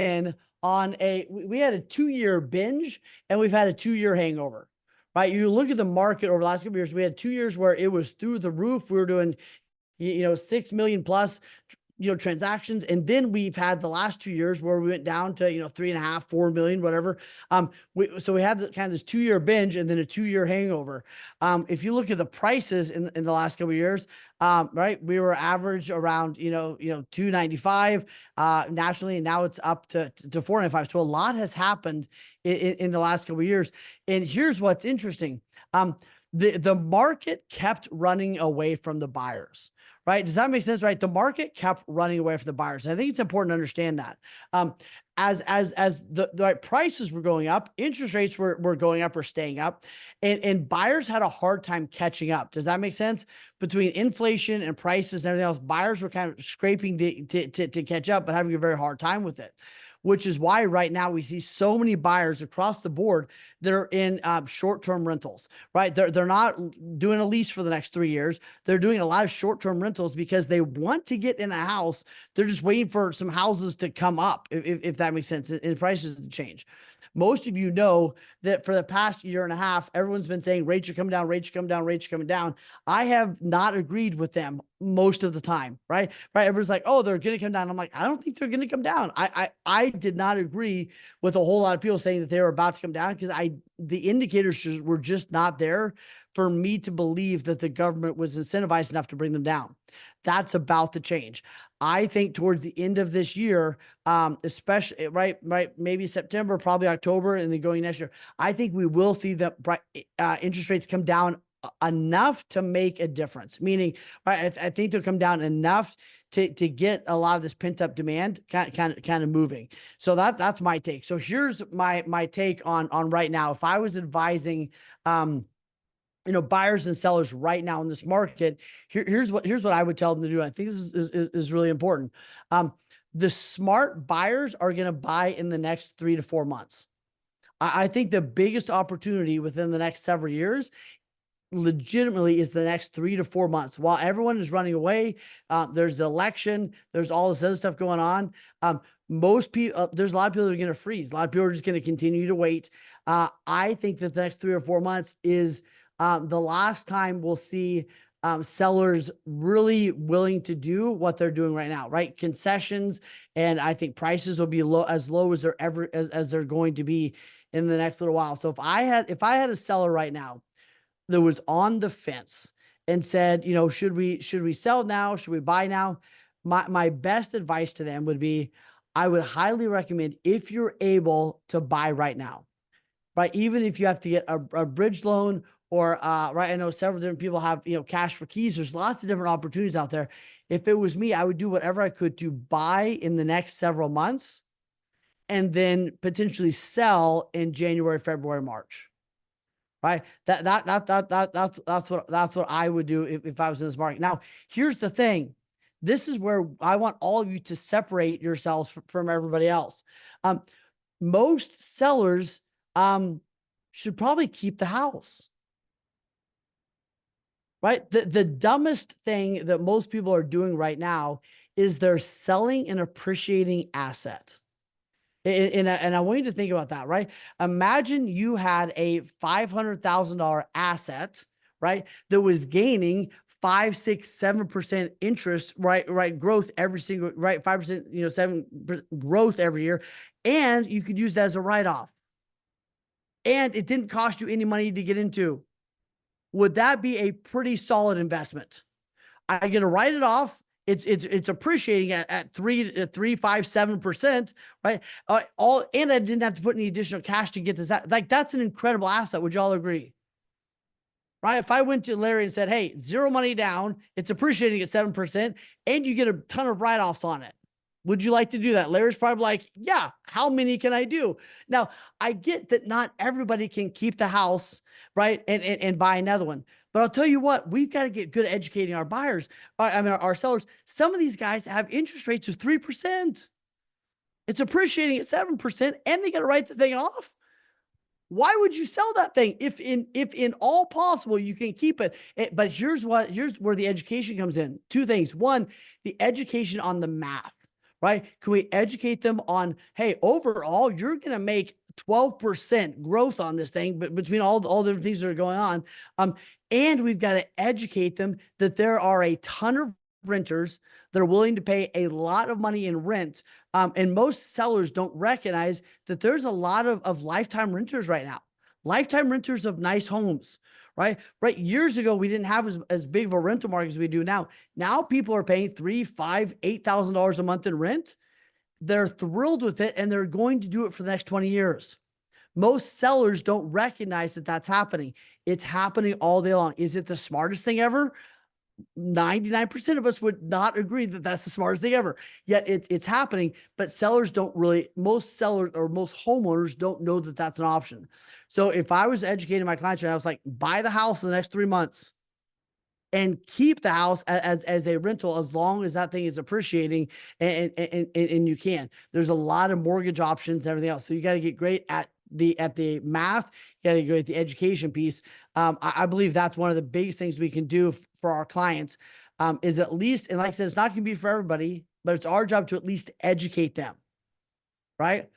in on we had a 2-year binge and we've had a 2-year hangover, right? You look at the market over the last couple of years, we had 2 years where it was through the roof. We were doing, 6 million plus, transactions. And then we've had the last 2 years where we went down to, 3.5, 4 million, whatever. So we had kind of this 2-year binge and then a 2-year hangover. If you look at the prices in the last couple of years, right, we were average around, 295 nationally, and now it's up to 495. So a lot has happened in the last couple of years. And here's what's interesting. The market kept running away from the buyers. Right? Does that make sense? Right? The market kept running away from the buyers. And I think it's important to understand that. As the right prices were going up, interest rates were going up or staying up, and buyers had a hard time catching up. Does that make sense? Between inflation and prices and everything else, buyers were kind of scraping to catch up, but having a very hard time with it. Which is why right now we see so many buyers across the board that are in short-term rentals, right? They're not doing a lease for the next 3 years. They're doing a lot of short-term rentals because they want to get in a house. They're just waiting for some houses to come up, if that makes sense, and prices to change. Most of you know that for the past year and a half, everyone's been saying rates are coming down, rates are coming down, rates are coming down. I have not agreed with them most of the time, right? Everyone's like, oh, they're going to come down. I'm like, I don't think they're going to come down. I did not agree with a whole lot of people saying that they were about to come down because the indicators were just not there for me to believe that the government was incentivized enough to bring them down. That's about to change. I think towards the end of this year, especially right, maybe September, probably October, and then going next year, I think we will see the interest rates come down enough to make a difference. Meaning, right, I think they'll come down enough to get a lot of this pent up demand kind of moving. So that's my take. So here's my take on right now. If I was advising, buyers and sellers right now in this market, here's what I would tell them to do. I think this is really important. The smart buyers are going to buy in the next 3 to 4 months. I think the biggest opportunity within the next several years legitimately is the next 3 to 4 months. While everyone is running away, there's the election, there's all this other stuff going on. Most people, there's a lot of people that are going to freeze. A lot of people are just going to continue to wait. I think that the next 3 or 4 months is the last time we'll see sellers really willing to do what they're doing right now, right? Concessions, and I think prices will be low as they're as they're going to be in the next little while. So if I had a seller right now that was on the fence and said, should we sell now? Should we buy now? My best advice to them would be, I would highly recommend, if you're able to buy right now, right? Even if you have to get a bridge loan or, right. I know several different people have, cash for keys. There's lots of different opportunities out there. If it was me, I would do whatever I could to buy in the next several months and then potentially sell in January, February, March. Right. That's what I would do if I was in this market. Now, here's the thing. This is where I want all of you to separate yourselves from everybody else. Most sellers should probably keep the house. Right. The dumbest thing that most people are doing right now is they're selling an appreciating asset. And I want you to think about that, right? Imagine you had a $500,000 asset, right, that was gaining 5, 6, 7% interest, right, growth every single, right, 5%, 7% growth every year, and you could use that as a write-off, and it didn't cost you any money to get into. Would that be a pretty solid investment? I get to write it off. It's appreciating at 3, 5, 7%, right? And I didn't have to put any additional cash to get this out. Like, that's an incredible asset. Would y'all agree? Right? If I went to Larry and said, hey, 0 money down, it's appreciating at 7%, and you get a ton of write-offs on it, would you like to do that? Larry's probably like, yeah, how many can I do? Now, I get that not everybody can keep the house, right, and buy another one. But I'll tell you what, we've got to get good at educating our buyers. Our sellers. Some of these guys have interest rates of 3%. It's appreciating at 7%, and they got to write the thing off. Why would you sell that thing if in all possible you can keep it? But here's where the education comes in. 2 things. 1, the education on the math. right? Can we educate them on, hey, overall, you're going to make 12% growth on this thing, but between all the different things that are going on. And we've got to educate them that there are a ton of renters that are willing to pay a lot of money in rent. And most sellers don't recognize that there's a lot of lifetime renters right now, lifetime renters of nice homes. Right. Years ago, we didn't have as big of a rental market as we do now. Now people are paying $3,000, $5,000, $8,000 a month in rent. They're thrilled with it, and they're going to do it for the next 20 years. Most sellers don't recognize that that's happening. It's happening all day long. Is it the smartest thing ever? 99% of us would not agree that that's the smartest thing ever. Yet it's happening, but sellers don't really, most sellers or most homeowners don't know that that's an option. So if I was educating my clients and I was like, buy the house in the next 3 months and keep the house as a rental as long as that thing is appreciating, and you can. There's a lot of mortgage options and everything else. So you got to get great at the math. You got to get great at the education piece. I believe that's one of the biggest things we can do for our clients, is at least, and like I said, it's not going to be for everybody, but it's our job to at least educate them. Right.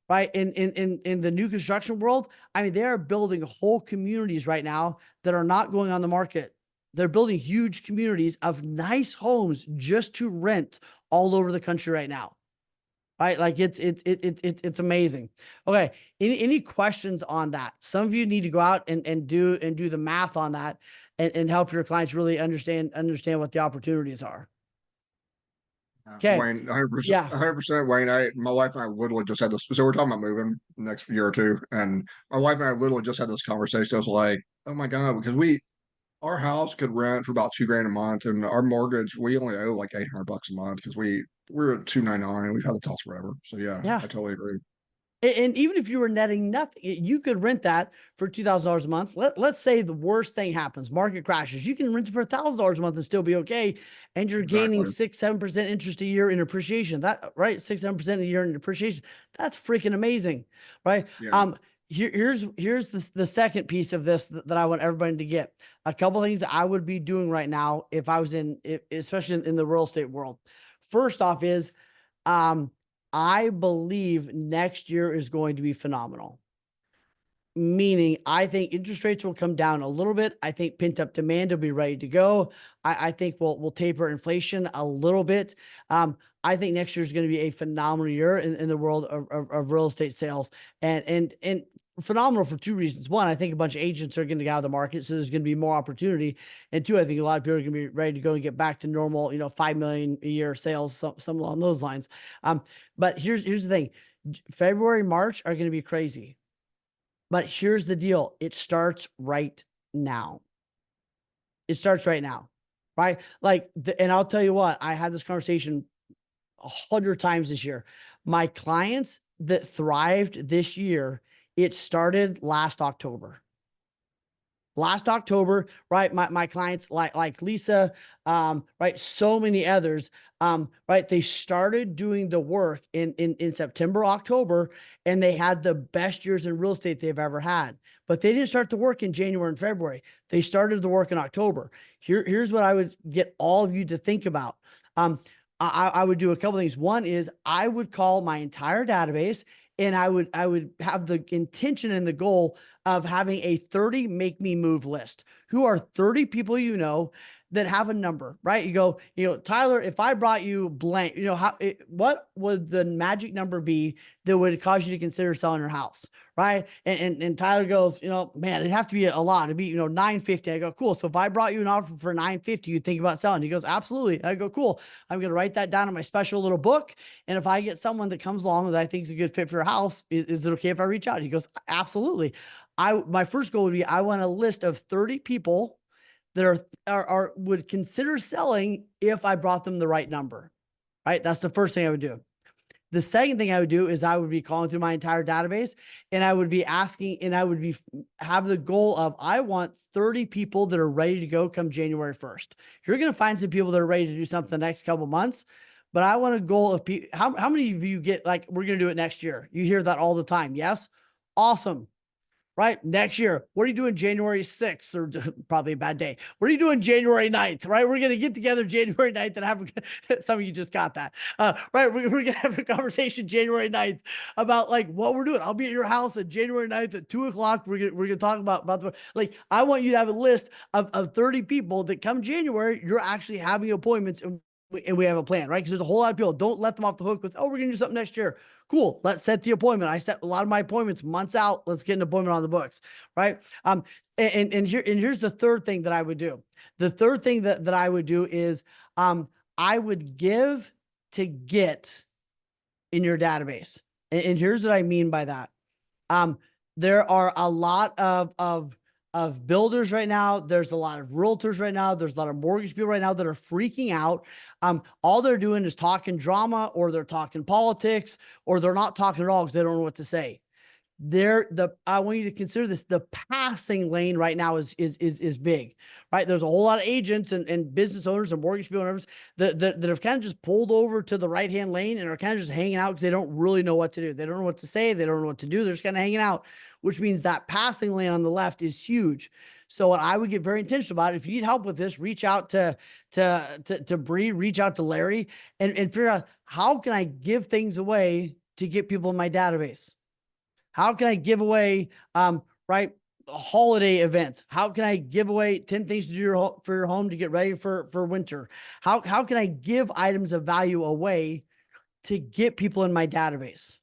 Right. In the new construction world, I mean, they are building whole communities right now that are not going on the market. They're building huge communities of nice homes just to rent all over the country right now. Right. Like it's amazing. Okay. Any questions on that? Some of you need to go out and do the math on that and help your clients really understand what the opportunities are. Okay. Wayne, 100%, Yeah. 100%, Wayne. My wife and I literally just had this. So we're talking about moving next year or two, and my wife and I literally just had this conversation. I was like, "Oh my God," because our house could rent for about $2,000 a month, and our mortgage we only owe like $800 a month because we're at 299 and we've had the house forever. So yeah, Yeah. I totally agree. And even if you were netting nothing, you could rent that for $2,000 a month. Let's say the worst thing happens, market crashes. You can rent it for $1,000 a month and still be okay. And you're gaining 6-7% interest a year in appreciation. That right, 6-7% a year in appreciation. That's freaking amazing, right? Yeah. Here's the second piece of this that I want everybody to get. A couple of things that I would be doing right now if I was especially in the real estate world. First off is, I believe next year is going to be phenomenal. Meaning, I think interest rates will come down a little bit. I think pent-up demand will be ready to go. I think we'll taper inflation a little bit. I think next year is going to be a phenomenal year in the world of real estate sales, and phenomenal for two reasons. One, I think a bunch of agents are going to get out of the market, so there's going to be more opportunity. And two, I think a lot of people are going to be ready to go and get back to normal, 5 million a year sales, some along those lines. But here's the thing: February, March are going to be crazy. But here's the deal. It starts right now. It starts right now, right? And I'll tell you what, I had this conversation 100 times this year. My clients that thrived this year, it started last October. Right? My clients like Lisa, right? So many others, right? They started doing the work in September, October, and they had the best years in real estate they've ever had. But they didn't start the work in January and February. They started the work in October. Here's what I would get all of you to think about. I would do a couple things. One is I would call my entire database, and I would have the intention and the goal of having a 30 make me move list. Who are 30 people that have a number, right? You go, Tyler, if I brought you blank, what would the magic number be that would cause you to consider selling your house, right? And Tyler goes, man, it'd have to be a lot. It'd be, 950. I go, cool. So if I brought you an offer for 950, you think about selling. He goes, absolutely. And I go, cool. I'm going to write that down in my special little book. And if I get someone that comes along that I think is a good fit for your house, is it okay if I reach out? He goes, absolutely. My first goal would be, I want a list of 30 people that would consider selling if I brought them the right number, right? That's the first thing I would do. The second thing I would do is I would be calling through my entire database, and I would be asking, and I would have the goal of, I want 30 people that are ready to go come January 1st. You're going to find some people that are ready to do something the next couple of months, but I want a goal of people. How many of you get like, we're going to do it next year? You hear that all the time. Yes. Awesome. right? Next year, what are you doing January 6th, or probably a bad day? What are you doing January 9th, right? We're going to get together January 9th and have, some of you just got that, right? We're going to have a conversation January 9th about like what we're doing. I'll be at your house at January 9th at 2 o'clock. We're going to talk about the, like, I want you to have a list of 30 people that come January, you're actually having appointments, and we have a plan, right? Because there's a whole lot of people. Don't let them off the hook with, oh, we're going to do something next year. Cool. Let's set the appointment. I set a lot of my appointments months out. Let's get an appointment on the books, right? Here's the third thing that I would do. The third thing that I would do is I would give to get in your database. And here's what I mean by that. There are a lot of builders right now. There's a lot of realtors right now. There's a lot of mortgage people right now that are freaking out. All they're doing is talking drama, or they're talking politics, or they're not talking at all because they don't know what to say. I want you to consider this. The passing lane right now is big, right? There's a whole lot of agents and business owners and mortgage people owners that have kind of just pulled over to the right-hand lane and are kind of just hanging out because they don't really know what to do. They don't know what to say. They don't know what to do. They're just kind of hanging out, which means that passing lane on the left is huge. So what I would get very intentional about, if you need help with this, reach out to Bree, reach out to Larry, and figure out, how can I give things away to get people in my database? How can I give away, right, holiday events? How can I give away 10 things to do for your home to get ready for winter? How can I give items of value away to get people in my database?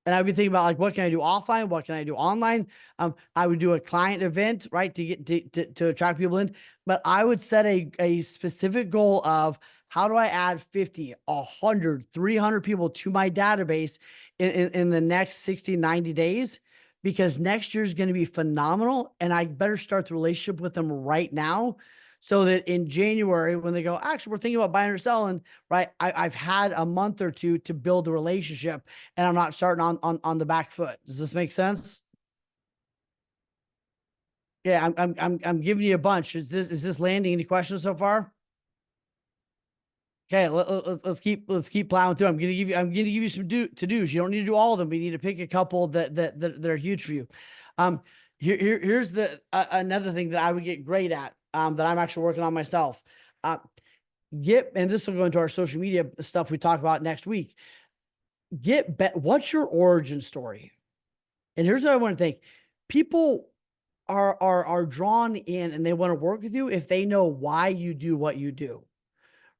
And I'd be thinking about, like, what can I do offline? What can I do online? I would do a client event, right, to get to attract people in. But I would set a specific goal of, how do I add 50, 100, 300 people to my database in the next 60, 90 days? Because next year is going to be phenomenal. And I better start the relationship with them right now, so that in January, when they go, actually, we're thinking about buying or selling, right? I've had a month or two to build the relationship, and I'm not starting on the back foot. Does this make sense? Yeah, I'm giving you a bunch. Is this landing? Any questions so far? Okay, let's keep plowing through. I'm gonna give you some to-dos. You don't need to do all of them, but you need to pick a couple that are huge for you. Here's the another thing that I would get great at, that I'm actually working on myself. And this will go into our social media stuff we talk about next week. What's your origin story? And here's what I want to think. People are drawn in, and they want to work with you if they know why you do what you do.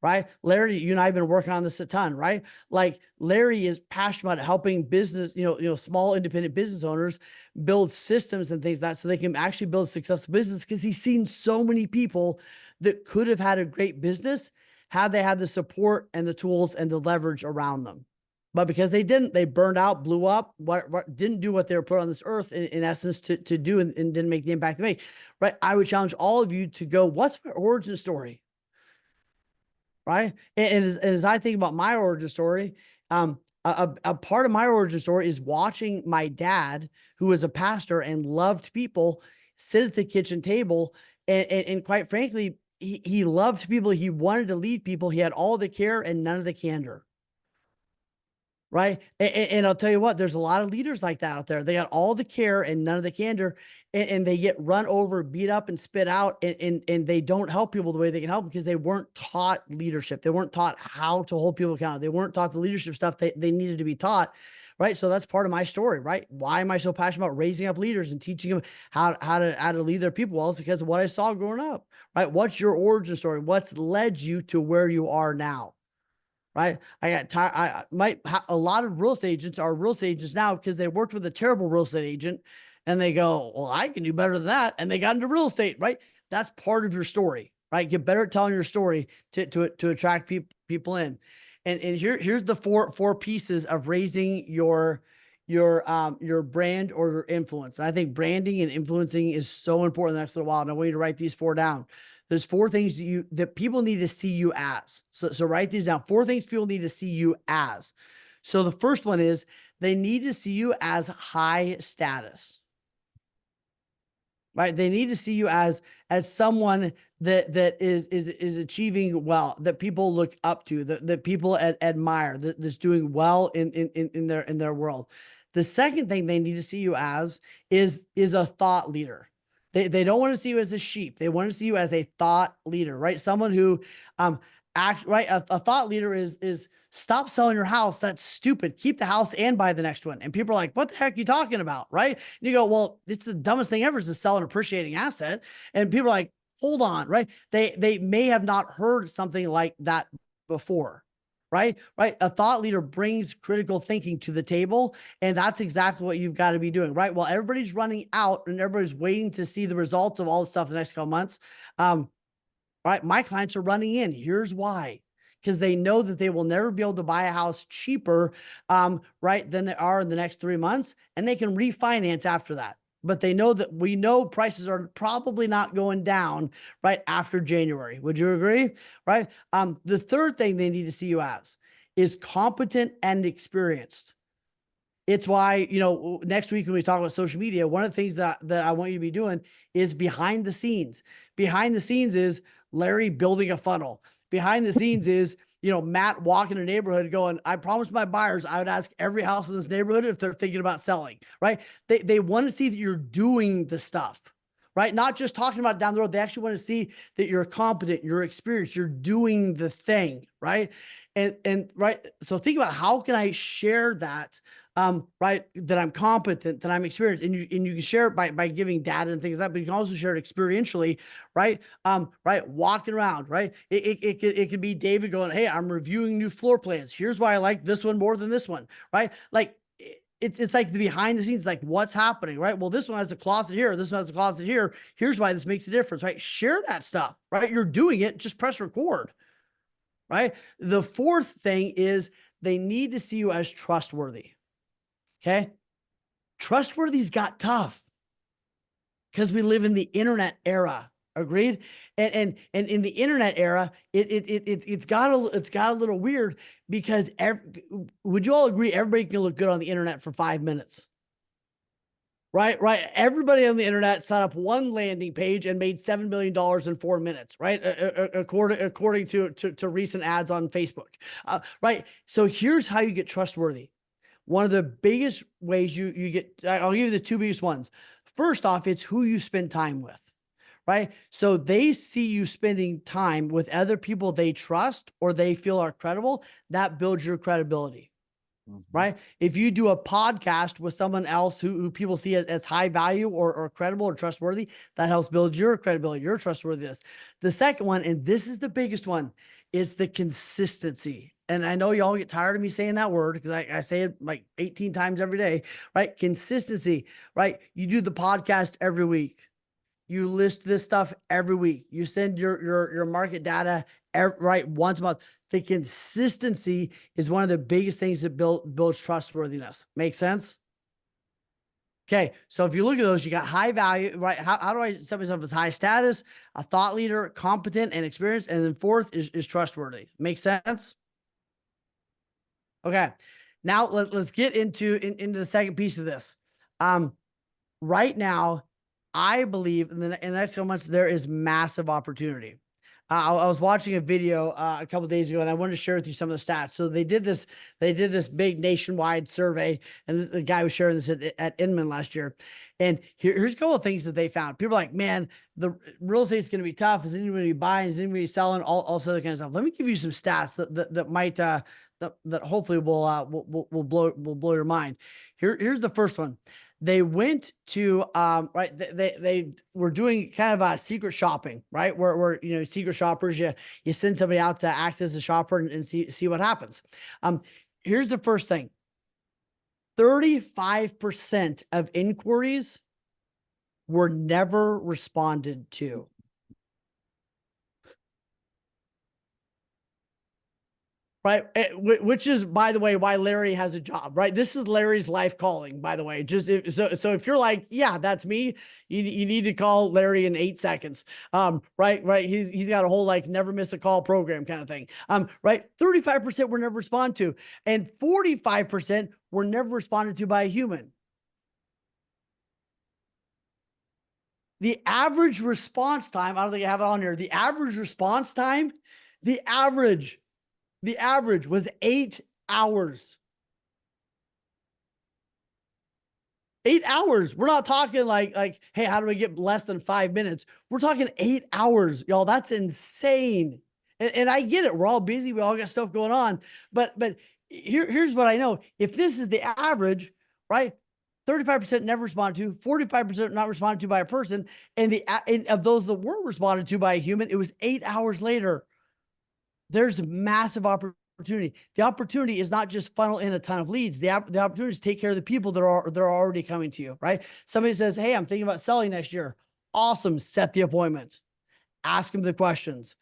Right? Larry, you and I have been working on this a ton, right? Like, Larry is passionate about helping business, small independent business owners build systems and things like that, so they can actually build a successful business, because he's seen so many people that could have had a great business had they had the support and the tools and the leverage around them. But because they didn't, they burned out, blew up, didn't do what they were put on this earth in essence to do, and didn't make the impact they make, right? I would challenge all of you to go, what's my origin story? Right. And as I think about my origin story, a part of my origin story is watching my dad, who was a pastor and loved people, sit at the kitchen table. And quite frankly, he loved people. He wanted to lead people. He had all the care and none of the candor. Right. And I'll tell you what, there's a lot of leaders like that out there. They got all the care and none of the candor, and they get run over, beat up, and spit out. And they don't help people the way they can help, because they weren't taught leadership. They weren't taught how to hold people accountable. They weren't taught the leadership stuff they needed to be taught. Right. So that's part of my story, right? Why am I so passionate about raising up leaders and teaching them how to lead their people well? It's because of what I saw growing up. Right. What's your origin story? What's led you to where you are now? Right. A lot of real estate agents are real estate agents now because they worked with a terrible real estate agent, and they go, well, I can do better than that. And they got into real estate, right? That's part of your story, right? Get better at telling your story to attract people in. And here's the four pieces of raising your brand or your influence. And I think branding and influencing is so important the next little while. And I want you to write these four down. There's four things that people need to see you as. So write these down. Four things people need to see you as. So the first one is, they need to see you as high status. Right? They need to see you as someone that is achieving well, that people look up to, that people admire, that's doing well in their world. The second thing they need to see you as is a thought leader. They don't want to see you as a sheep. They want to see you as a thought leader, right? Someone who right. A thought leader is stop selling your house. That's stupid. Keep the house and buy the next one. And people are like, what the heck are you talking about? Right. And you go, well, it's the dumbest thing ever is to sell an appreciating asset. And people are like, hold on, right? They may have not heard something like that before. Right. A thought leader brings critical thinking to the table. And that's exactly what you've got to be doing. Right. Well, everybody's running out and everybody's waiting to see the results of all the stuff the next couple months. All right, my clients are running in. Here's why. Because they know that they will never be able to buy a house cheaper, right, than they are in the next 3 months, and they can refinance after that. But they know that we know prices are probably not going down right after January. Would you agree? Right. The third thing they need to see you as is competent and experienced. It's why, next week when we talk about social media, one of the things that I want you to be doing is behind the scenes. Behind the scenes is Larry building a funnel. Behind the scenes is, Matt walking a neighborhood going, I promised my buyers I would ask every house in this neighborhood if they're thinking about selling, right? They want to see that you're doing the stuff, right? Not just talking about it down the road. They actually want to see that you're competent, you're experienced, you're doing the thing, right? And right. So think about how can I share that, right? That I'm competent, that I'm experienced, and you can share it by giving data and things like that, but you can also share it experientially, right? Right. Walking around, right? It could be David going, hey, I'm reviewing new floor plans. Here's why I like this one more than this one, right? Like it's like the behind the scenes, like what's happening, right? Well, this one has a closet here. This one has a closet here. Here's why this makes a difference, right? Share that stuff, right? You're doing it. Just press record, right? The fourth thing is they need to see you as trustworthy. Okay. Trustworthy's got tough because we live in the internet era. Agreed. And in the internet era, it's got a little weird because would you all agree everybody can look good on the internet for 5 minutes? Right. Everybody on the internet set up one landing page and made $7 million in 4 minutes, right? According to recent ads on Facebook. Right. So here's how you get trustworthy. One of the biggest ways you get, I'll give you the two biggest ones. First off, it's who you spend time with, right? So they see you spending time with other people they trust or they feel are credible. That builds your credibility, right? If you do a podcast with someone else who people see as high value or credible or trustworthy, that helps build your credibility, your trustworthiness. The second one, and this is the biggest one, is the consistency. And I know y'all get tired of me saying that word because I say it like 18 times every day, right? Consistency, right? You do the podcast every week. You list this stuff every week. You send your market data right once a month. The consistency is one of the biggest things that builds trustworthiness. Make sense? Okay, so if you look at those, you got high value, right? How do I set myself as high status, a thought leader, competent and experienced, and then fourth is trustworthy. Make sense? Okay, now let's get into the second piece of this. Right now, I believe in the next couple months there is massive opportunity. I was watching a video a couple of days ago, and I wanted to share with you some of the stats. So they did this big nationwide survey, and the guy was sharing this at Inman last year. And here's a couple of things that they found. People are like, man, the real estate is going to be tough. Is anybody buying? Is anybody selling? All this other kind of stuff. Let me give you some stats that might that hopefully will blow your mind. Here's the first one. They went to right. They were doing kind of a secret shopping, right? Where secret shoppers, you send somebody out to act as a shopper and see what happens. Here's the first thing. 35% of inquiries were never responded to. Right. Which is, by the way, why Larry has a job, right? This is Larry's life calling, by the way. Just so if you're like, yeah, that's me, you need to call Larry in 8 seconds. Right. He's got a whole like never miss a call program kind of thing. Right. 35% were never responded to, and 45% were never responded to by a human. The average response time, I don't think I have it on here. The average response time, the average was 8 hours. 8 hours. We're not talking like, hey, how do we get less than 5 minutes? We're talking 8 hours, y'all. That's insane. And I get it. We're all busy. We all got stuff going on. But here's what I know. If this is the average, right? 35% never responded to, 45% not responded to by a person, and of those that were responded to by a human, it was 8 hours later. There's massive opportunity. The opportunity is not just funnel in a ton of leads. The opportunity is take care of the people that are already coming to you, right? Somebody says, hey, I'm thinking about selling next year. Awesome. Set the appointment. Ask them the questions.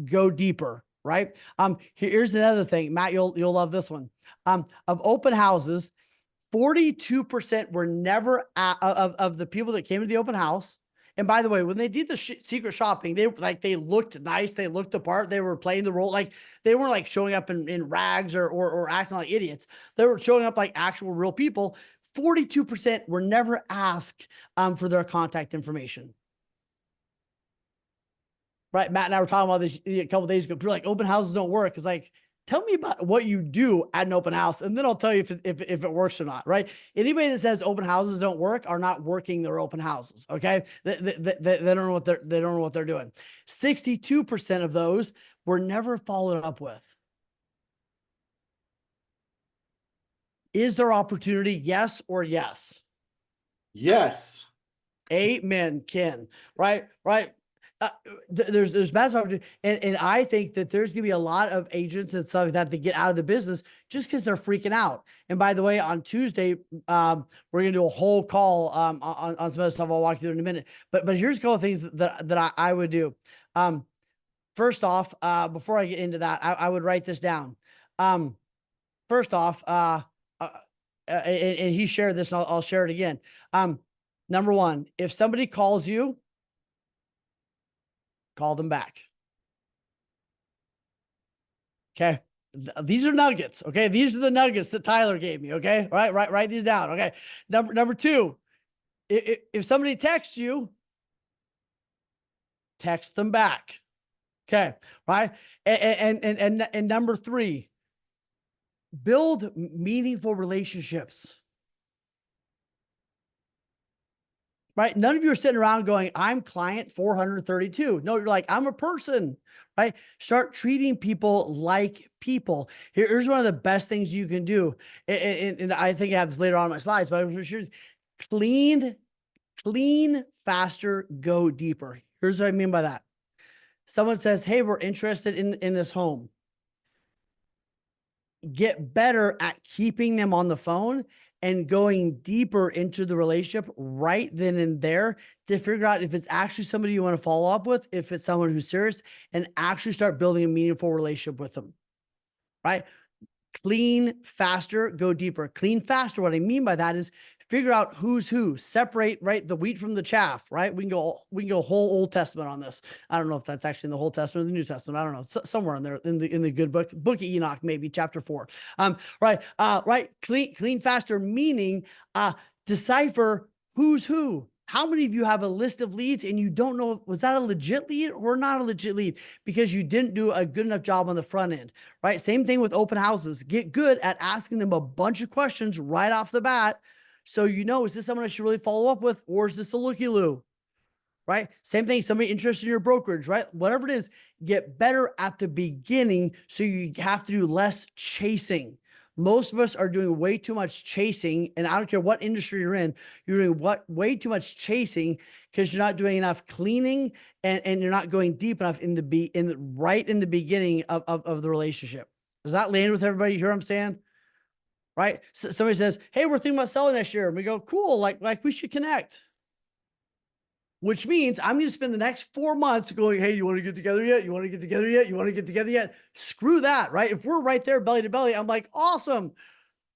Go deeper, right? Here's another thing, Matt, you'll love this one. Of open houses, 42% were never of the people that came to the open house. And by the way, when they did the secret shopping, they looked nice, they looked the part, they were playing the role, like they weren't like showing up in rags or acting like idiots. They were showing up like actual real people. 42% were never asked for their contact information. Right, Matt and I were talking about this a couple of days ago. People are like, open houses don't work. It's like, tell me about what you do at an open house, and then I'll tell you if it works or not, right? Anybody that says open houses don't work are not working their open houses, okay? They don't know what they don't know what they're doing. 62% of those were never followed up with. Is there opportunity? Yes or yes? Yes. Amen, Ken. Right. There's massive opportunity, and I think that there's gonna be a lot of agents and stuff like that that get out of the business just because they're freaking out. And by the way, on Tuesday, we're gonna do a whole call on some other stuff I'll walk you through in a minute. But here's a couple of things that I would do. First off, before I get into that, I would write this down. First off, and he shared this, and I'll share it again. Number one, if somebody calls you, call them back. Okay. These are nuggets. Okay. These are the nuggets that Tyler gave me. Okay. Write these down. Okay. Number two, if somebody texts you, text them back. Okay. Right. And number three, build meaningful relationships. Right? None of you are sitting around going, I'm client 432. No, you're like, I'm a person, right? Start treating people like people. Here's one of the best things you can do. And I think I have this later on in my slides, but I'm sure clean faster, go deeper. Here's what I mean by that. Someone says, hey, we're interested in this home. Get better at keeping them on the phone and going deeper into the relationship right then and there to figure out if it's actually somebody you want to follow up with, if it's someone who's serious, and actually start building a meaningful relationship with them, right? Clean faster, go deeper. Clean faster. What I mean by that is figure out who's who, separate, right, the wheat from the chaff, right? We can go whole Old Testament on this. I don't know if that's actually in the Old Testament or the New Testament. I don't know, somewhere in there in the good book of Enoch, maybe chapter 4. Right. Clean faster, meaning decipher who's who. How many of you have a list of leads and you don't know, was that a legit lead or not a legit lead because you didn't do a good enough job on the front end, right? Same thing with open houses. Get good at asking them a bunch of questions right off the bat. So, is this someone I should really follow up with, or is this a looky-loo, right? Same thing, somebody interested in your brokerage, right? Whatever it is, get better at the beginning so you have to do less chasing. Most of us are doing way too much chasing, and I don't care what industry you're in, you're doing way too much chasing because you're not doing enough cleaning and you're not going deep enough right in the beginning of the relationship. Does that land with everybody? You hear what I'm saying? Right? So somebody says, hey, we're thinking about selling next year. And we go, cool, like we should connect. Which means I'm going to spend the next 4 months going, hey, you want to get together yet? You want to get together yet? You want to get together yet? Screw that, right? If we're right there belly to belly, I'm like, awesome.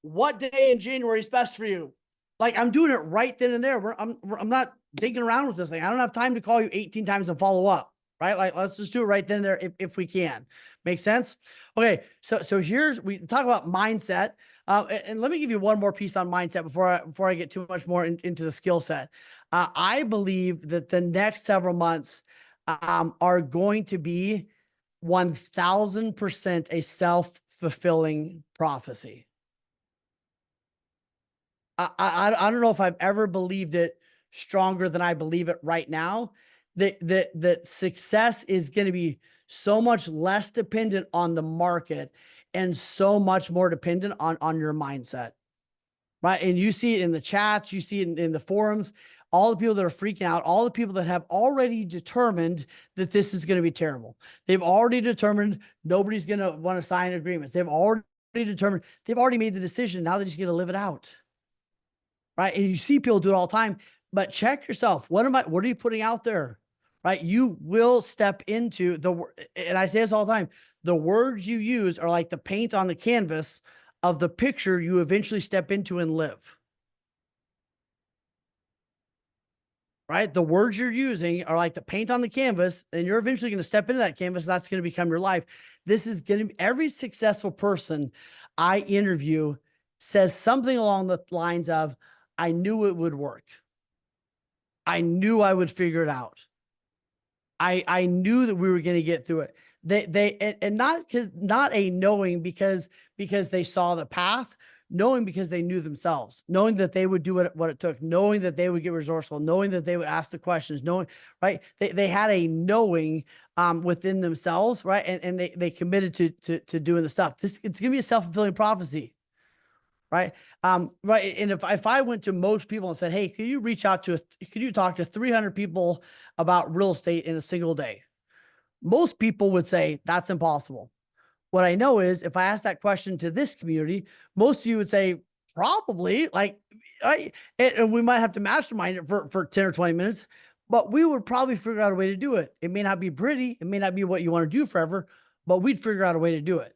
What day in January is best for you? Like, I'm doing it right then and there. I'm not thinking around with this thing. I don't have time to call you 18 times and follow up, right? Like, let's just do it right then and there if we can. Make sense? Okay. So we talk about mindset. And let me give you one more piece on mindset before I get too much more into the skill set. I believe that the next several months are going to be 1000% a self-fulfilling prophecy. I don't know if I've ever believed it stronger than I believe it right now. That success is going to be so much less dependent on the market and so much more dependent on your mindset. Right. And you see it in the chats, you see it in the forums, all the people that are freaking out, all the people that have already determined that this is going to be terrible. They've already determined nobody's going to want to sign agreements. They've already determined, they've already made the decision. Now they're just going to live it out. Right. And you see people do it all the time, but check yourself. What are you putting out there? Right. You will step into and I say this all the time, the words you use are like the paint on the canvas of the picture you eventually step into and live. Right? The words you're using are like the paint on the canvas, and you're eventually going to step into that canvas. That's going to become your life. This is going to be every successful person I interview says something along the lines of, I knew it would work. I knew I would figure it out. I knew that we were going to get through it. And not a knowing because they saw the path, knowing because they knew themselves, knowing that they would do what it took, knowing that they would get resourceful, knowing that they would ask the questions, knowing, right. They had a knowing within themselves. Right. And they committed to doing the stuff. It's going to be a self-fulfilling prophecy. Right. Right. And if I went to most people and said, hey, could you talk to 300 people about real estate in a single day? Most people would say that's impossible. What I know is if I ask that question to this community, most of you would say probably, like, and we might have to mastermind it for 10 or 20 minutes, but we would probably figure out a way to do it. It may not be pretty. It may not be what you want to do forever, but we'd figure out a way to do it.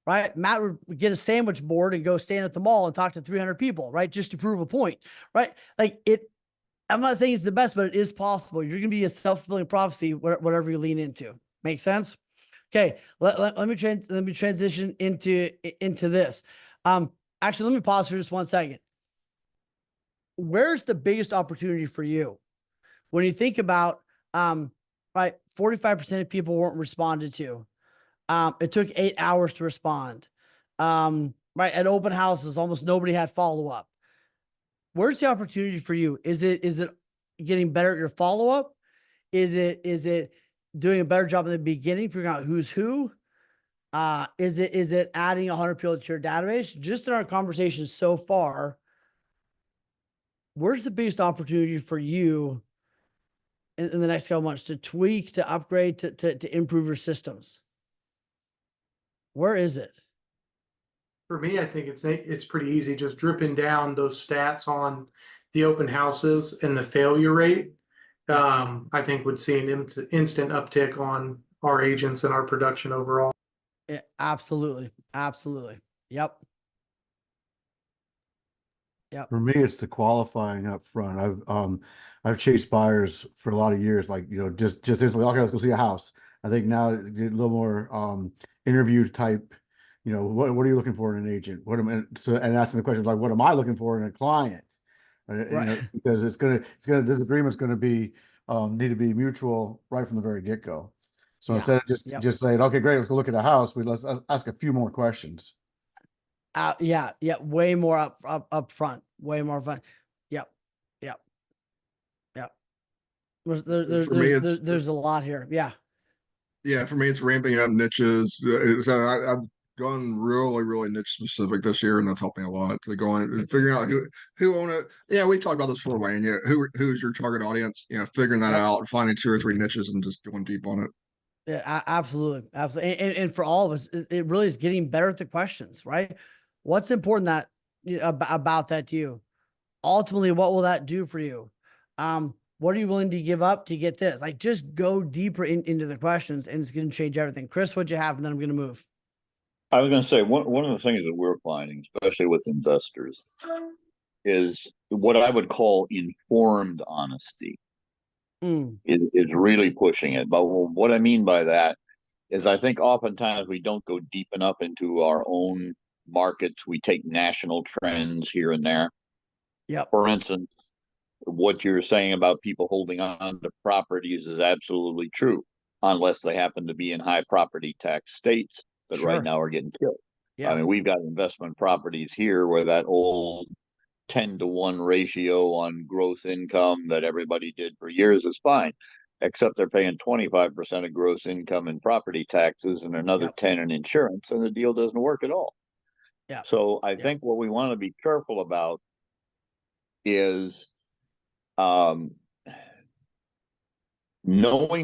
Right. Matt would get a sandwich board and go stand at the mall and talk to 300 people, right? Just to prove a point, right? Like I'm not saying it's the best, but it is possible. You're going to be a self-fulfilling prophecy, whatever you lean into. Make sense? Okay. Let me transition into this. Actually, let me pause for just 1 second. Where's the biggest opportunity for you? When you think about, right, 45% of people weren't responded to. It took 8 hours to respond. Right. At open houses, almost nobody had follow-up. Where's the opportunity for you? Is it getting better at your follow-up? Is it doing a better job in the beginning, figuring out who's who? Is it adding 100 people to your database? Just in our conversations so far, where's the biggest opportunity for you in the next couple months to tweak, to upgrade, to improve your systems? Where is it? For me, I think it's pretty easy, just dripping down those stats on the open houses and the failure rate. I think would see an instant uptick on our agents and our production overall. Yeah, absolutely. Absolutely. Yep. Yep. For me, it's the qualifying up front. I've chased buyers for a lot of years, like, just instantly, okay, let's go see a house. I think now a little more interview type, what are you looking for in an agent? And asking the question like, what am I looking for in a client? Right. Because this agreement's going to be need to be mutual right from the very get-go. So Yeah. instead of just saying, okay, great, let's go look at a house, let's ask a few more questions. Yeah. Way more up front, way more fun. Yep. There's a lot here. Yeah. Yeah, for me, it's ramping up niches. I've gone really niche specific this year, and that's helped me a lot. To going and figuring out who own it. Yeah, we talked about this before, Wayne. Yeah, who's your target audience? Figuring that out, finding 2 or 3 niches, and just going deep on it. Yeah, absolutely. And for all of us, it really is getting better at the questions, right? What's important about that to you? Ultimately, what will that do for you? What are you willing to give up to get this? Like, just go deeper into the questions, and it's going to change everything. Chris, what'd you have? And then I'm going to move. I was going to say one of the things that we're finding, especially with investors, is what I would call informed honesty. Is really pushing it. But what I mean by that is I think oftentimes we don't go deep enough into our own markets. We take national trends here and there. Yep. For instance, what you're saying about people holding on to properties is absolutely true, unless they happen to be in high property tax states that right now are getting killed. Yeah. I mean, we've got investment properties here where that old 10-to-1 ratio on gross income that everybody did for years is fine, except they're paying 25% of gross income in property taxes and another 10 in insurance, and the deal doesn't work at all. Yeah. So I think what we want to be careful about is knowing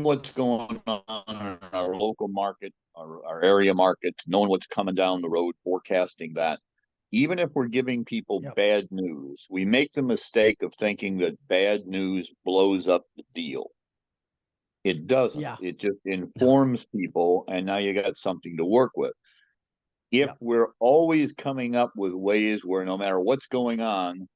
what's going on in our local market, our area markets, knowing what's coming down the road, forecasting that. Even if we're giving people bad news, we make the mistake of thinking that bad news blows up the deal. It doesn't. It just informs people, and now you got something to work with. If we're always coming up with ways where no matter what's going on,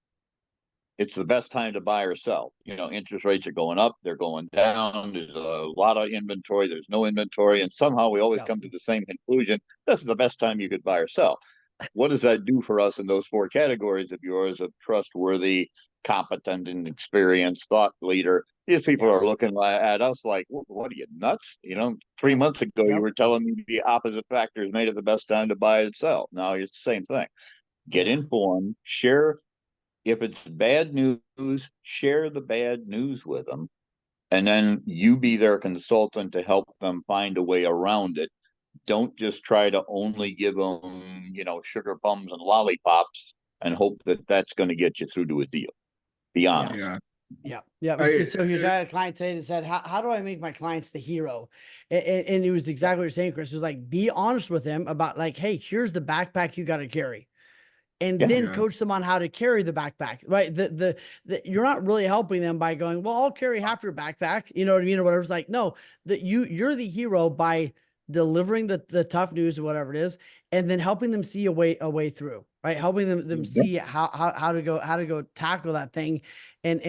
it's the best time to buy or sell. You know, interest rates are going up, they're going down, there's a lot of inventory, there's no inventory, and somehow we always come to the same conclusion: this is the best time you could buy or sell. What does that do for us in those four categories of yours of trustworthy, competent, and experienced thought leader? These people are looking at us like, what are you, nuts? You know, 3 months ago, you were telling me the opposite factors made it the best time to buy and sell. Now it's the same thing. Get informed, share. If it's bad news, share the bad news with them, and then you be their consultant to help them find a way around it. Don't just try to only give them, you know, sugar plums and lollipops and hope that that's going to get you through to a deal. Be honest. So here's I had a client today that said, how do I make my clients the hero? And it was exactly what you're saying, Chris. It was like, be honest with them about like, hey, here's the backpack you got to carry. And then coach them on how to carry the backpack, right? You're not really helping them by going, well, I'll carry half your backpack, you know what I mean? Or whatever. It's like, no, that you're the hero by delivering the tough news or whatever it is, and then helping them see a way through, right? Helping them see how to go tackle that thing and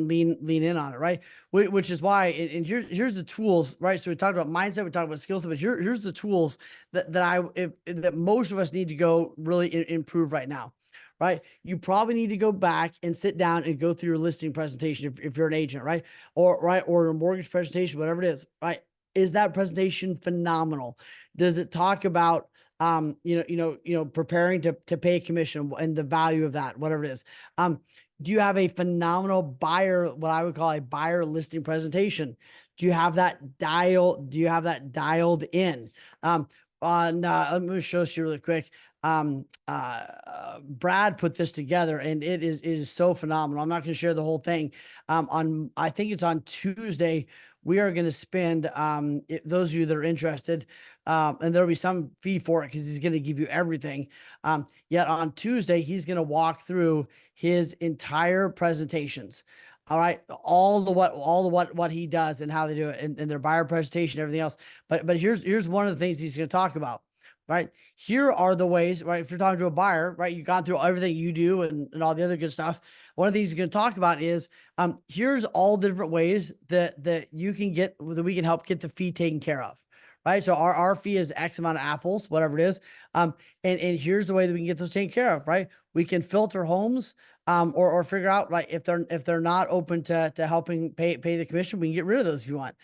lean in on it, right? Which is why, and here's the tools, right? So we talked about mindset, we talked about skill set, but here's the tools that most of us need to go really improve right now. Right. You probably need to go back and sit down and go through your listing presentation if you're an agent, right? Or a mortgage presentation, whatever it is, right? Is that presentation phenomenal? Does it talk about, preparing to pay a commission and the value of that, whatever it is? Do you have a phenomenal buyer, what I would call a buyer listing presentation? Do you have that dialed in? Let me show you really quick. Brad put this together and it is so phenomenal. I'm not going to share the whole thing. I think it's on Tuesday. We are going to spend, those of you that are interested, and there'll be some fee for it because he's going to give you everything. Yet on Tuesday, he's going to walk through his entire presentations. All right. All the what he does and how they do it and their buyer presentation, everything else. But here's one of the things he's going to talk about. Right. Here are the ways, right? If you're talking to a buyer, right, you've gone through everything you do and all the other good stuff. One of the things he's going to talk about is, here's all the different ways that you can that we can help get the fee taken care of. Right. So our fee is X amount of apples, whatever it is. And here's the way that we can get those taken care of. Right. We can filter homes, or figure out, like, if they're not open to helping pay the commission, we can get rid of those if you want.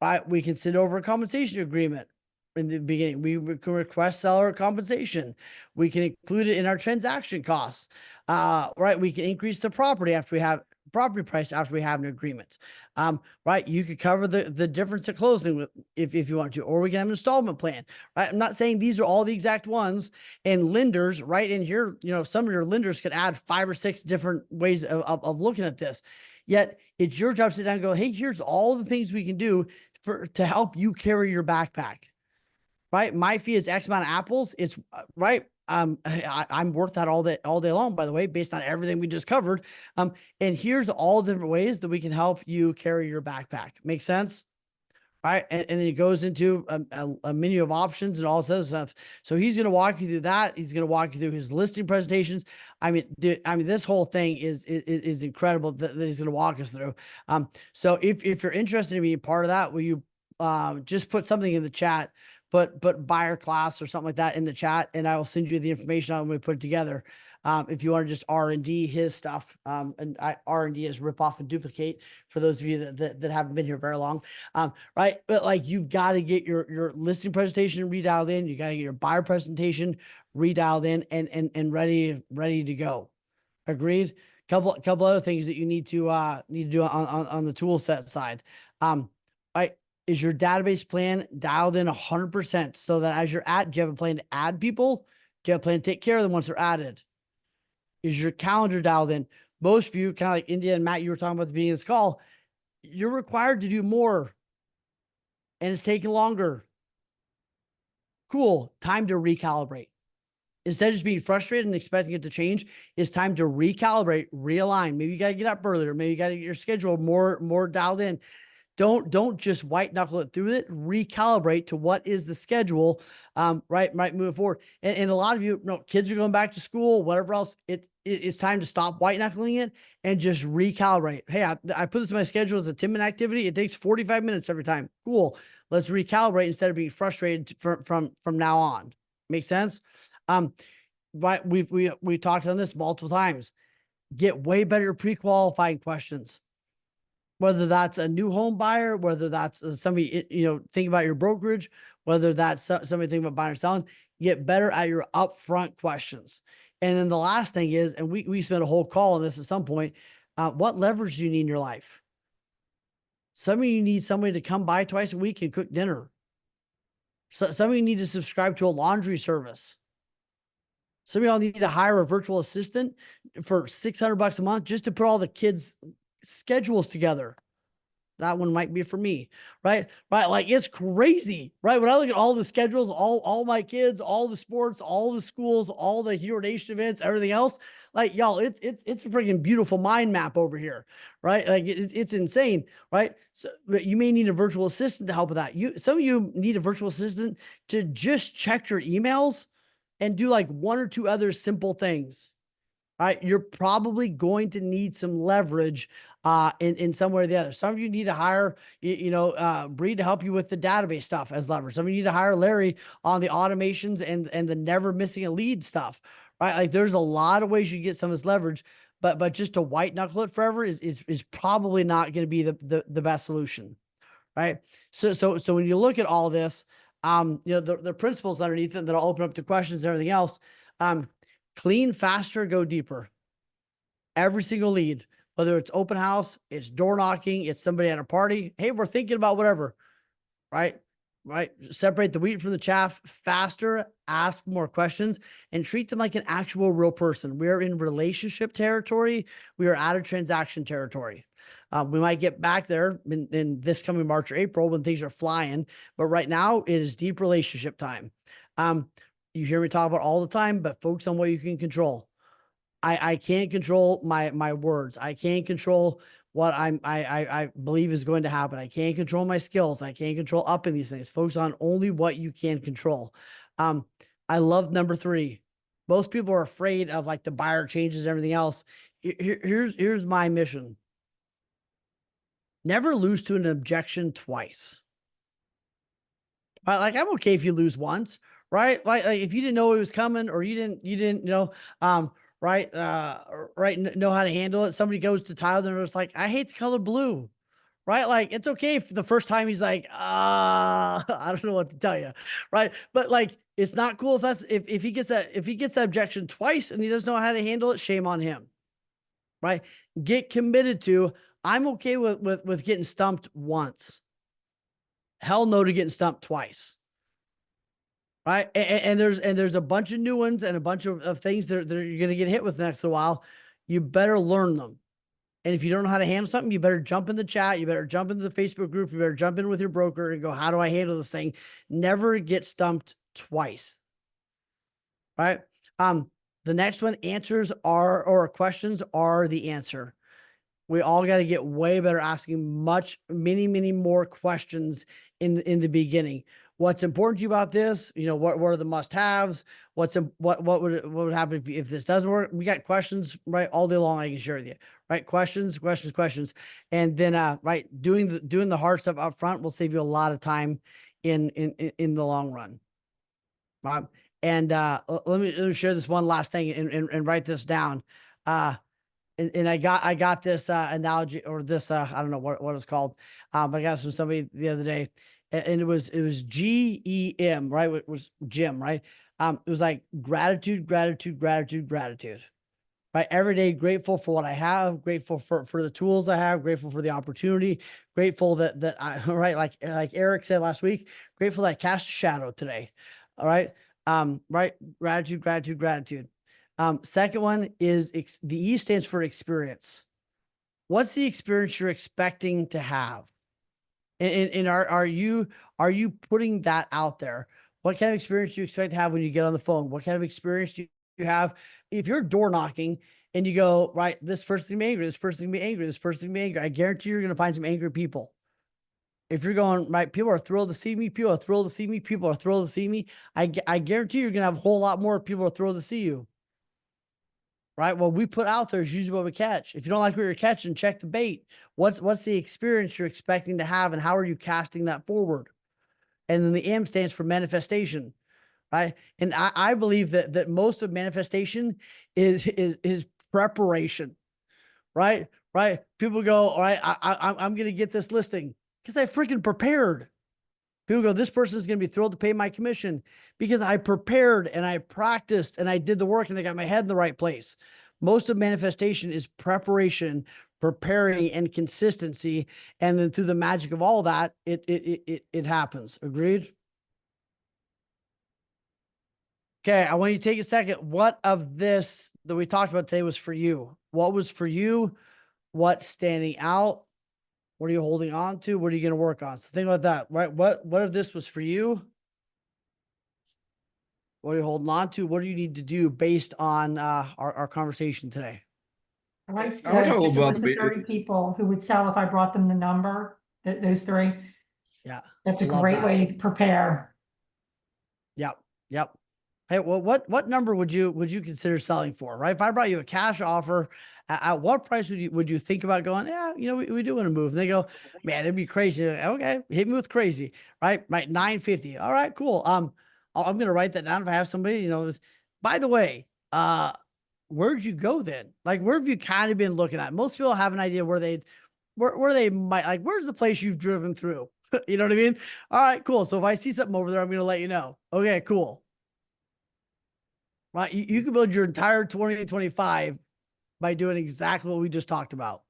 Right. We can send over a compensation agreement. In the beginning, we can request seller compensation. We can include it in our transaction costs. Right. We can increase the property price after we have an agreement. Right. You could cover the difference at closing if you want to, or we can have an installment plan. Right. I'm not saying these are all the exact ones, and lenders right in here, some of your lenders could add 5 or 6 different ways of looking at this. Yet it's your job to sit down and go, hey, here's all the things we can do to help you carry your backpack. Right. My fee is X amount of apples. It's right. I'm worth that all day long, by the way, based on everything we just covered. And here's all the different ways that we can help you carry your backpack. Make sense? Right. And then it goes into a menu of options and all this other stuff. So he's going to walk you through that. He's going to walk you through his listing presentations. I mean, this whole thing is incredible that he's going to walk us through. So if you're interested in being part of that, will you just put something in the chat? But buyer class or something like that in the chat, and I will send you the information on when we put it together. If you want to just R&D his stuff, and R&D is rip off and duplicate for those of you that haven't been here very long. Right. But like, you've got to get your listing presentation redialed in. You got to get your buyer presentation redialed in and ready to go. Agreed. Couple other things that you need to do on the tool set side. Right. Is your database plan dialed in 100% so that as you're do you have a plan to add people? Do you have a plan to take care of them once they're added? Is your calendar dialed in? Most of you, kind of like India and Matt, you were talking about at the beginning of this call, you're required to do more and it's taking longer. Cool. Time to recalibrate. Instead of just being frustrated and expecting it to change, it's time to recalibrate, realign. Maybe you got to get up earlier. Maybe you got to get your schedule more dialed in. Don't just white knuckle it through it. Recalibrate to what is the schedule, right moving forward. And a lot of you know, kids are going back to school, whatever else. It's time to stop white knuckling it and just recalibrate. Hey, I put this in my schedule as a 10-minute activity. It takes 45 minutes every time. Cool. Let's recalibrate instead of being frustrated from now on. Make sense? Right. We talked on this multiple times. Get way better pre-qualifying questions. Whether that's a new home buyer, whether that's somebody, you know, think about your brokerage, whether that's somebody thinking about buying or selling, get better at your upfront questions. And then the last thing is, and we spent a whole call on this at some point, what leverage do you need in your life? Some of you need somebody to come by twice a week and cook dinner. So some of you need to subscribe to a laundry service. Some of y'all need to hire a virtual assistant for $600 a month just to put all the kids' schedules together. That one might be for me, right? Like it's crazy, right? When I look at all the schedules, all my kids, all the sports, all the schools, all the Hero Nation events, everything else, like y'all, it's a freaking beautiful mind map over here, right? Like it's insane, right? So you may need a virtual assistant to help with that. Some of you need a virtual assistant to just check your emails and do like one or two other simple things. All right, you're probably going to need some leverage in some way or the other. Some of you need to hire, Bree to help you with the database stuff as leverage. Some of you need to hire Larry on the automations and the never missing a lead stuff, right? Like there's a lot of ways you get some of this leverage, but just to white knuckle it forever is probably not going to be the best solution, right? So when you look at all this, the principles underneath it that'll open up to questions and everything else. Clean faster, go deeper. Every single lead, whether it's open house, it's door knocking, it's somebody at a party. Hey, we're thinking about whatever, right? Separate the wheat from the chaff faster, ask more questions, and treat them like an actual real person. We are in relationship territory. We are out of transaction territory. We might get back there in this coming March or April when things are flying, but right now it is deep relationship time. You hear me talk about all the time, but focus on what you can control. I can't control my words. I can't control what I believe is going to happen. I can't control my skills. I can't control upping these things. Focus on only what you can control. I love number 3. Most people are afraid of like the buyer changes and everything else. Here's my mission. Never lose to an objection twice. Like I'm okay if you lose once. Right. Like if you didn't know it was coming or you didn't know, know how to handle it. Somebody goes to Tyler and it's like, I hate the color blue. Right. Like it's okay if the first time he's like, I don't know what to tell you. Right. But like, it's not cool if he gets that objection twice and he doesn't know how to handle it, shame on him. Right. Get committed to, I'm okay with getting stumped once. Hell no to getting stumped twice. Right. And there's a bunch of new ones and a bunch of things that you're going to get hit with the next little while. You better learn them. And if you don't know how to handle something, you better jump in the chat. You better jump into the Facebook group. You better jump in with your broker and go, how do I handle this thing? Never get stumped twice. Right. The next one, questions are the answer. We all got to get way better asking many more questions in the beginning. What's important to you about this? What are the must-haves? What would happen if this doesn't work? We got questions, right, all day long. I can share with you, right? Questions, and then doing the hard stuff up front will save you a lot of time in the long run. And let me share this one last thing and write this down. And I got this analogy or this I don't know what it's called, but I got this from somebody the other day. And it was GEM, right? It was Jim, right? It was like gratitude. right? Every day, grateful for what I have, grateful for the tools I have, grateful for the opportunity, grateful that I, right, like Eric said last week, grateful that I cast a shadow today. All right. Right. Gratitude, gratitude, gratitude. Second one is the E stands for experience. What's the experience you're expecting to have? And are you putting that out there? What kind of experience do you expect to have when you get on the phone? What kind of experience do you have if you're door knocking and you go, right, this person's gonna be angry, this person's gonna be angry, this person's gonna be angry? I guarantee you're gonna find some angry people. If you're going, right, people are thrilled to see me, people are thrilled to see me, people are thrilled to see me. I guarantee you're gonna have a whole lot more people are thrilled to see you. Right? What we put out there is usually what we catch. If you don't like what you're catching, check the bait. What's the experience you're expecting to have, and how are you casting that forward? And then the M stands for manifestation, right? And I believe that most of manifestation is preparation, right? Right? People go, all right, I'm going to get this listing because I freaking prepared. People go, this person is going to be thrilled to pay my commission because I prepared and I practiced and I did the work and I got my head in the right place. Most of manifestation is preparation, preparing, and consistency. And then through the magic of all that, it happens. Agreed? Okay, I want you to take a second. What of this that we talked about today was for you? What was for you? What's standing out? What are you holding on to? What are you going to work on? So think about that, right? What if this was for you? What are you holding on to? What do you need to do based on our conversation today? I like I would have a the little list bit of 30 people who would sell if I brought them the number, those three. Yeah. That's a love great that. way to prepare. Yep. Yep. Hey, well, what number would you consider selling for, right? If I brought you a cash offer, at what price would you think about going? Yeah, we do want to move. And they go, man, it'd be crazy. Okay, hit me with crazy, right? Right, 950. All right, cool. I'm gonna write that down if I have somebody. By the way, where'd you go then? Like, where have you kind of been looking at? Most people have an idea where they might, like, where's the place you've driven through? You know what I mean? All right, cool. So if I see something over there, I'm gonna let you know. Okay, cool. Right. You can build your entire 2025 by doing exactly what we just talked about.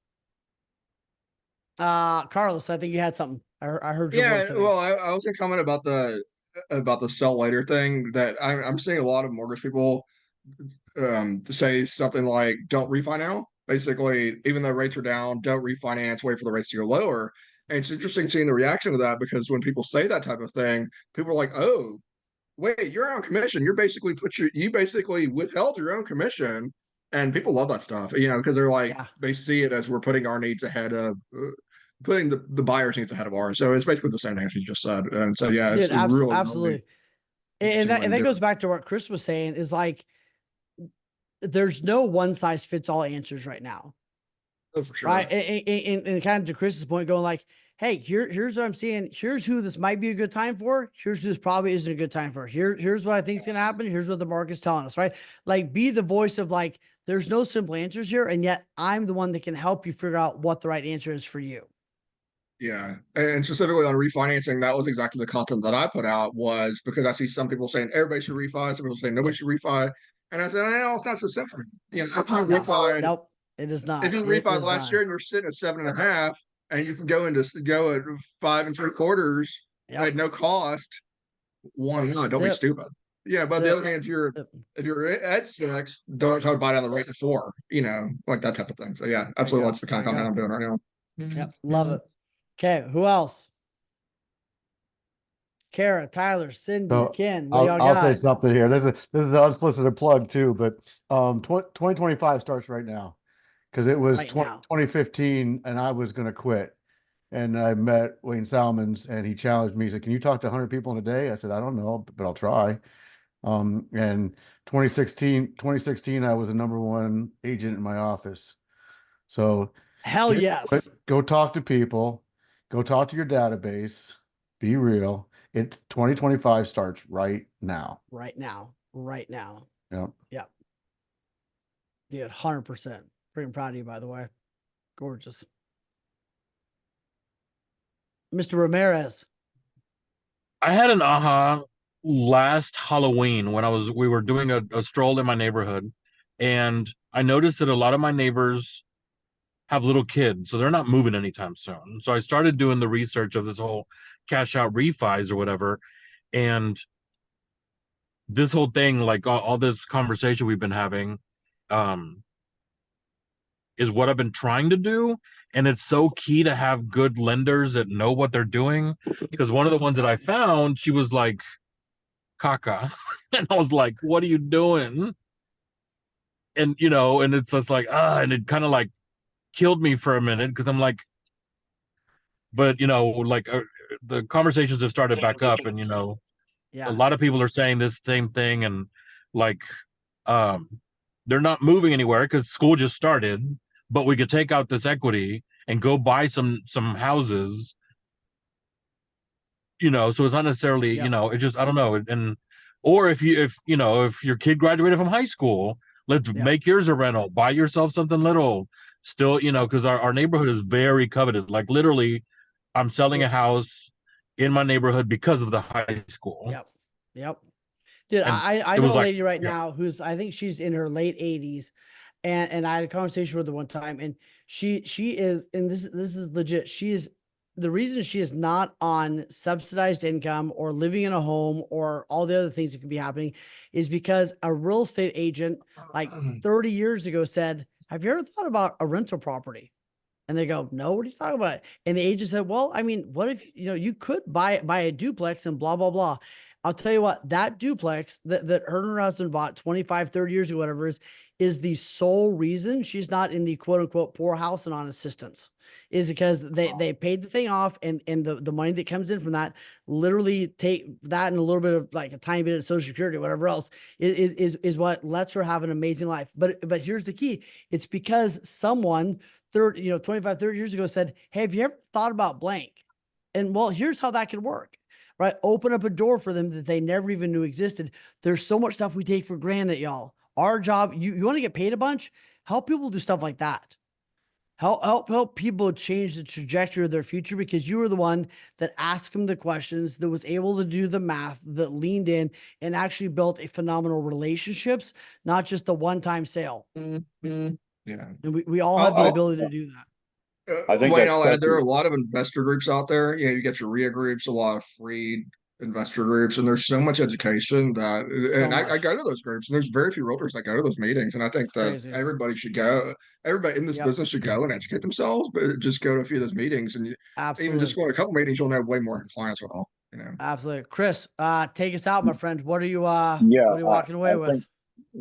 Carlos, I think you had something. I heard your Yeah, voice. I think. well, I was gonna comment about the sell later thing that I'm seeing a lot of mortgage people to say something like don't refi now. Basically, even though rates are down, don't refinance, wait for the rates to go lower. And it's interesting seeing the reaction to that because when people say that type of thing, people are like, oh, wait, you're on commission. You basically withheld your own commission. And people love that stuff, because they're like, Yeah. they see it as we're putting our needs ahead of putting the buyer's needs ahead of ours. So it's basically the same thing as you just said. And so, yeah, it's Dude, really, absolutely. really And interesting way to that do goes it. back to what Chris was saying, is like, there's no one size fits all answers right now. Oh, for sure. Right. And kind of to Chris's point, going like, hey, here's what I'm seeing. Here's who this might be a good time for. Here's who this probably isn't a good time for. Here's what I think is going to happen. Here's what the market's telling us, right? Like, be the voice of, like, there's no simple answers here. And yet I'm the one that can help you figure out what the right answer is for you. Yeah. And specifically on refinancing, that was exactly the content that I put out, was because I see some people saying everybody should refi, some people saying nobody should refi. And I said, no, it's not so simple. Sometimes No, refi, nope, it is not. if you It refi is last not. year and you're sitting at 7.5 and you can go at 5 3/4 Yep. at no cost, why not? Don't be Zip. stupid. Yeah, but the Zip. other hand, Zip. if you're at 6, don't try to buy down the rate to 4, like that type of thing. So yeah, absolutely, go. that's the kind of There you content I'm doing right now. Yep. Love it. Okay. Who else? Kara, Tyler, Cindy, So Ken, what do y'all I'll say got? something here. This is an unsolicited plug too, but 2025 starts right now, because it was Right now. 2015 and I was going to quit. And I met Wayne Salmans and he challenged me. He said, can you talk to 100 people in a day? I said, I don't know, but I'll try. And 2016, I was the '1 agent in my office. So Hell yes. go talk to people, go talk to your database, be real. 2025 starts right now. Right now. Right now. Yeah. Yep. Dude, 100%. Freaking proud of you, by the way. Gorgeous. Mr. Ramirez. I had an aha last Halloween when we were doing a stroll in my neighborhood, and I noticed that a lot of my neighbors have little kids, so they're not moving anytime soon. So I started doing the research of this whole cash out refis or whatever. And this whole thing, like all this conversation we've been having, is what I've been trying to do. And it's so key to have good lenders that know what they're doing. Because one of the ones that I found, she was like, caca. And I was like, what are you doing? And, and it's just like, and it kind of like killed me for a minute because I'm like, but, the conversations have started back up and, a lot of people are saying this same thing. And like, they're not moving anywhere because school just started, but we could take out this equity and go buy some houses, so it's not necessarily, it just, I don't know. And, or if your kid graduated from high school, let's make yours a rental, buy yourself something little still, because our neighborhood is very coveted. Like literally I'm selling a house in my neighborhood because of the high school. Yep. Dude, And I it know was a like, lady right now who's, I think she's in her late 80s. And I had a conversation with her one time, and she is, and this is legit. She is, the reason she is not on subsidized income or living in a home or all the other things that could be happening is because a real estate agent like 30 years ago said, have you ever thought about a rental property? And they go, no, what are you talking about? And the agent said, well, I mean, what if, you could buy a duplex and blah, blah, blah. I'll tell you what, that duplex that her and her husband bought 25, 30 years ago, whatever is the sole reason she's not in the quote unquote poor house and on assistance, is because they paid the thing off, and the money that comes in from that, literally take that and a little bit of like a tiny bit of Social Security, whatever else is what lets her have an amazing life. But here's the key. It's because someone 25, 30 years ago said, hey, have you ever thought about blank? And well, here's how that could work. Right? Open up a door for them that they never even knew existed. There's so much stuff we take for granted, y'all. Our job, you want to get paid a bunch, help people do stuff like that. Help people change the trajectory of their future, because you were the one that asked them the questions, that was able to do the math, that leaned in and actually built a phenomenal relationships, not just the one-time sale. Yeah. And we all have the ability to do that. I think Wayne, that's I'll add, there are a especially- lot of investor groups out there. You get your RIA groups, a lot of free investor groups, and there's so much education that, and I much. go to those groups, and there's very few realtors that go to those meetings. And I think It's that crazy. everybody should go. Everybody in this business should go and educate themselves, but just go to a few of those meetings, and even just Absolutely. going to a couple meetings, you'll know way more than clients will. Absolutely. Chris, take us out, my friend. What are you Yeah, what are you walking away I with? think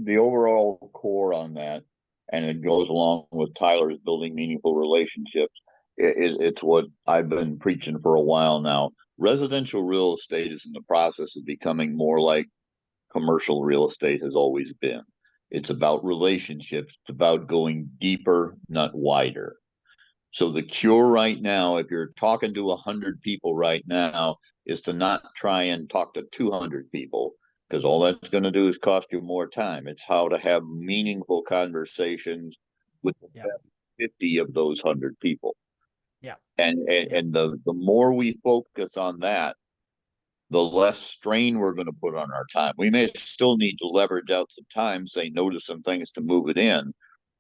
the overall core on that, and it goes along with Tyler's building meaningful relationships, it's what I've been preaching for a while now. Residential real estate is in the process of becoming more like commercial real estate has always been. It's about relationships. It's about going deeper, not wider. So the cure right now, if you're talking to 100 people right now, is to not try and talk to 200 people, because all that's going to do is cost you more time. It's how to have meaningful conversations with 50 of those 100 people. Yeah. And the more we focus on that, the less strain we're going to put on our time. We may still need to leverage out some time, say no to some things to move it in,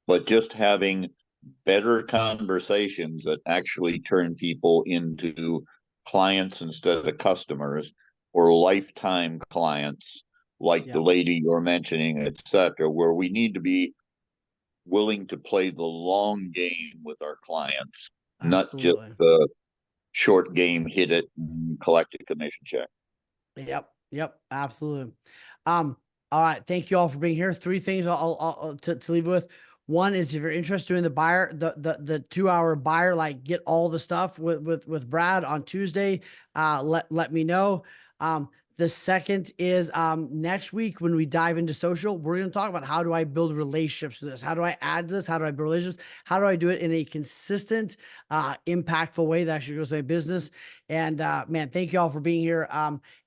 but just having better conversations that actually turn people into clients instead of customers, or lifetime clients, like the lady you're mentioning, etc., where we need to be willing to play the long game with our clients, not just the short game, hit it and collect a commission check. Yep. Absolutely. All right. Thank you all for being here. 3 things I'll to leave with. One is, if you're interested in the buyer, the 2-hour buyer, like, get all the stuff with Brad on Tuesday, let me know. The second is, next week when we dive into social, we're going to talk about how do I build relationships with this? How do I add this? How do I build relationships? How do I do it in a consistent, impactful way that actually goes to my business? And, man, thank you all for being here.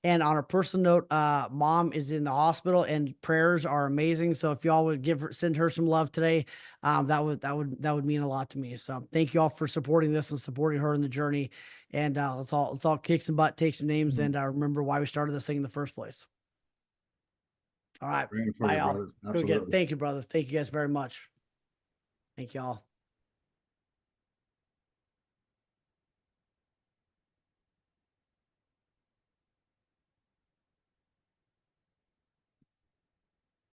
And on a personal note, mom is in the hospital and prayers are amazing. So if y'all would send her some love today, that would mean a lot to me. So thank you all for supporting this and supporting her in the journey. And let's all kick some butt, take some names, and remember why we started this thing in the first place. All right. Bye, y'all. Go again. Thank you, brother. Thank you guys very much. Thank y'all.